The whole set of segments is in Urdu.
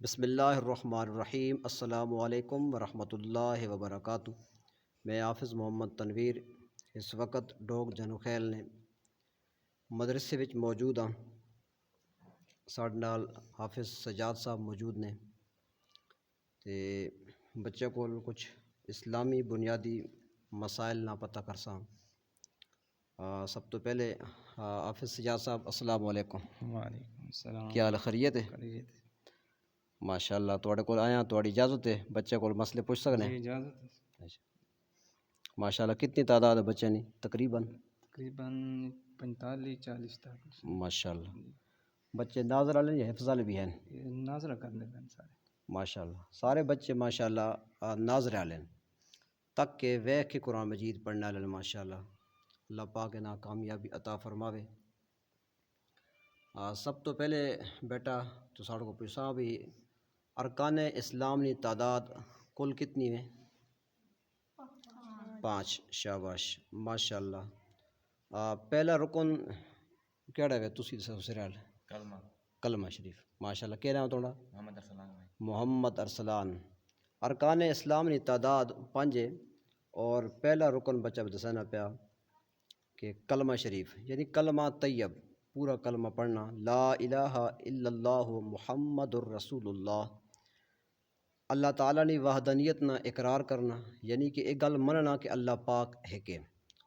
بسم اللہ الرحمن الرحیم۔ السلام علیکم ورحمۃ اللہ وبرکاتہ۔ میں حافظ محمد تنویر اس وقت ڈوگ جنو خیل نے مدرسے وچ موجود ہاں۔ ساڈے نال حافظ سجاد صاحب موجود نے تے بچے کول کچھ اسلامی بنیادی مسائل نہ پتہ کرساں۔ سب تو پہلے حافظ سجاد صاحب السلام علیکم۔ وعلیکم السلام۔ کیا حال خیریت ہے؟ خیریت۔ ماشاء اللہ تواڈے کول آیا تواڈی اجازت ہے بچے کول مسئلے پوچھ سکنے؟ جی اجازت ہے۔ ماشاء اللہ کتنی تعداد ہے بچے نہیں تقریباً؟ تقریباً 45-40 تک۔ ماشاء اللہ بچے ناظر والے یا حفظ والے بھی ہیں؟ یہ ناظرہ کرنے پہ سارے۔ ماشاء اللہ سارے بچے ماشاء اللہ ناظر والے تک کہ ویکھ کے قرآن مجید پڑھنے والے ماشاء اللہ۔ اللہ پاک نا کامیابی عطا فرماوے۔ سب تو پہلے بیٹا تو ساڑھے کو پوچھاں بھی ارکان اسلام کی تعداد کل کتنی ہے؟ 5۔ شاباش ماشاء اللہ۔ پہلا رکن کیڑا ہے تسی سرال؟ کلمہ شریف۔ ماشاء اللہ کیا نام تھوڑا؟ محمد ارسلان۔ ارکان اسلام کی تعداد 5 ہے اور پہلا رکن بچہ دسنا پیا کہ کلمہ شریف یعنی کلمہ طیب پورا کلمہ پڑھنا، لا الہ الا اللہ محمد الرسول اللہ۔ اللہ تعالیٰ نے وحدانیت نہ اقرار کرنا یعنی کہ ایک گل مننا کہ اللہ پاک ہے کہ،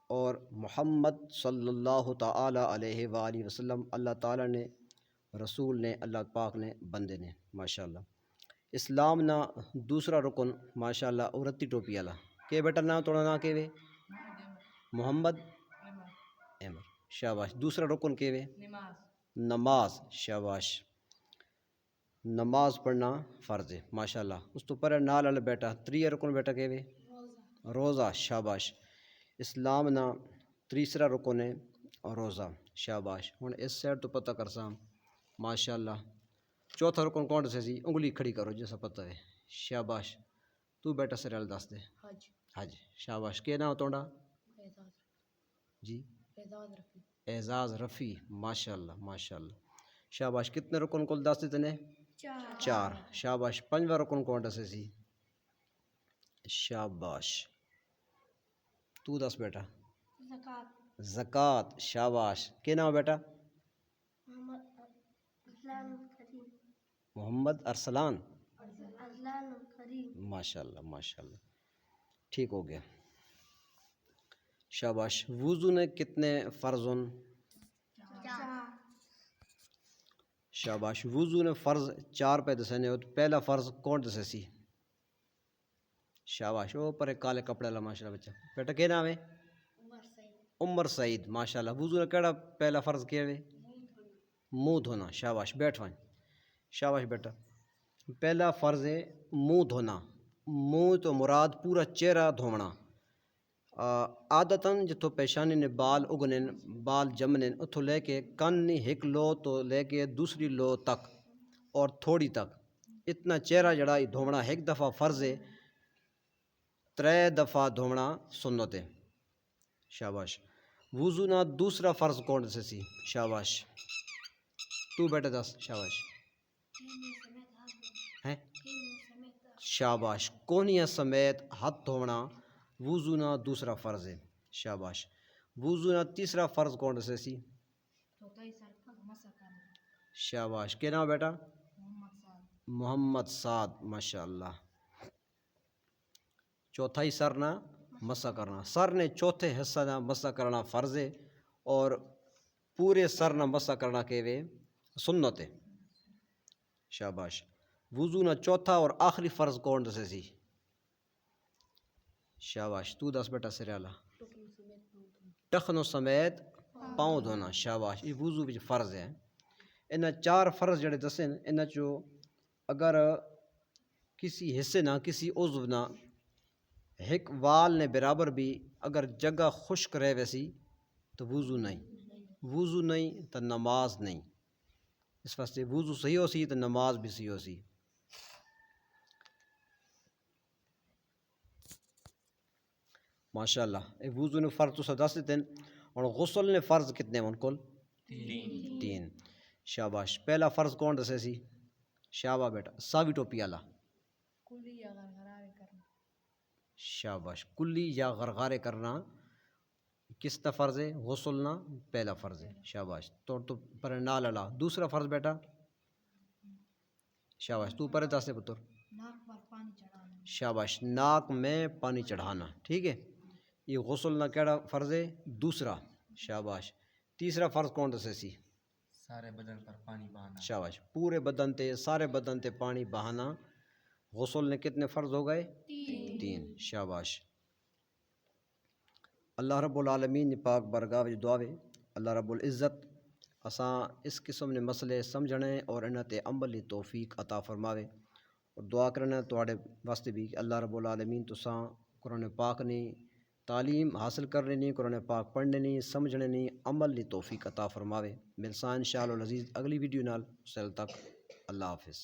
اور محمد صلی اللہ تعالیٰ علیہ وآلہ وسلم اللہ تعالیٰ نے رسول نے اللہ پاک نے بندے نے ماشاءاللہ۔ اسلام نا دوسرا رکن ماشاءاللہ عورتی ٹوپی والا کہ بیٹا نام توڑا نا کہ محمد احمد۔ شاباش۔ دوسرا رکن کہ نماز۔ شاباش۔ نماز پڑھنا فرض ہے ماشاءاللہ۔ اس تو پر نال والا بیٹا تریہ رکن بیٹا کہ روزہ۔ شاباش۔ اسلام نا تیسرا رکن ہے روزہ۔ شاباش۔ ہن اس سائڈ تو پتہ کرساں ماشاءاللہ چوتھا رکن کون سے سی؟ انگلی کھڑی کرو جیسا پتہ ہے۔ شاباش۔ تو بیٹا سرال دس دے۔ حج۔ شاباش۔ کیا نام توڑا؟ جی اعزاز رفیع۔ ماشاءاللہ ماشاءاللہ۔ شاباش۔ کتنے رکن کل دس دیتے نے؟ 4۔ شاباش۔ پنجواں رکن کون دسے سی؟ شاباش۔ تو دس بیٹا۔ زکوٰۃ۔ شاباش۔ کیا نام بیٹا؟ محمد ارسلان۔ ماشاءاللہ ماشاءاللہ ٹھیک ہو گیا۔ شاباش۔ وضو نے کتنے فرض ہن؟ شاباش۔ وضو نے فرض 4 پہ دسنے ہو۔ پہلا فرض کون دسے سی؟ شاباش۔ او پر کالے کپڑے والا ماشاءاللہ بچہ بیٹا کیا نام ہے؟ عمر سعید۔ ماشاءاللہ۔ وضو نے کیڑا پہلا فرض کیا ہے؟ منہ دھونا۔ شاباش۔ بیٹھوائیں۔ شاباش بیٹا۔ پہلا فرض ہے منہ دھونا۔ منہ تو مراد پورا چہرہ دھونا۔ عادتاً جتوں پیشانی نے بال اگنے بال جمنے اتھوں لے کے کن نہیں ایک لو تو لے کے دوسری لو تک اور تھوڑی تک اتنا چہرہ جڑا دھونا ایک دفعہ فرض ہے، 3 دفعہ دھونا سنت ہے۔ شاباش۔ وضو نا دوسرا فرض کون سے سی؟ شاباش۔ تو بیٹا دس۔ شاباش۔ ہے شاباش۔ کونیاں سمیت ہاتھ دھونا وضو نا دوسرا فرض ہے۔ شاباش۔ وضو نا تیسرا فرض کون سے سی؟ شاباش۔ کیا نام بیٹا؟ محمد سعد۔ ماشاءاللہ۔ چوتھا ہی سر نہ مسح کرنا۔ سر نے چوتھے حصہ نہ مسح کرنا فرض ہے اور پورے سر نہ مسح کرنا کہ سنت ہے۔ شاباش۔ وضو نہ چوتھا اور آخری فرض کون سے سی؟ شاباش۔ تو دس بیٹا سریالا۔ ٹخنوں سمیت پاؤں دھونا۔ شاباش۔ یہ وضو وچ فرض ہے۔ انہاں 4 فرض جڑے دسے انہاں چوں اگر کسی حصے نہ کسی عضو نہ ایک وال نے برابر بھی اگر جگہ خشک رہ ویسی تو وضو نہیں، وضو نہیں تو نماز نہیں۔ اس واسطے وضو صحیح ہو سی تو نماز بھی صحیح ہو سی۔ ماشاءاللہ۔ یہ وضو نے فرض تو دس دیتے ہیں اور غسل نے فرض کتنے ہیں ان کو؟ 3۔ شاباش۔ پہلا فرض کون دسے سی؟ شاباش بیٹا ساوی ٹوپی والا شاباش کلی یا غرغارے کرنا کس کا فرض ہے؟ غسل نہ پہلا فرض ہے. شاباش تو پر نال اللہ. دوسرا فرض بیٹا شاباش تو پر دس پتر شاباش ناک میں پانی چڑھانا. ٹھیک ہے یہ غسل نہ کیڑا فرض ہے دوسرا. شاباش تیسرا فرض کون دسے سی؟ سارے بدن پر پانی بہانا. شاباش پورے بدن تے سارے بدن تے پانی بہانا. غسل نے کتنے فرض ہو گئے؟ 3. شاباش. اللہ رب العالمین پاک برگاہ وچ دعا وے اللہ رب العزت اساں اس قسم نے مسئلے سمجھنے اور انہاں تے عمل دی توفیق عطا فرماوے. اور دعا کرنا تواڈے واسطے بھی کہ اللہ رب العالمین تساں قرآن پاک نے تعلیم حاصل کرنے نہیں، قرآن پاک پڑھنے نہیں، سمجھنے نہیں، عمل دی توفیق عطا فرماوے. ملساں انشاءاللہ العزیز اگلی ویڈیو نال. اس تک اللہ حافظ.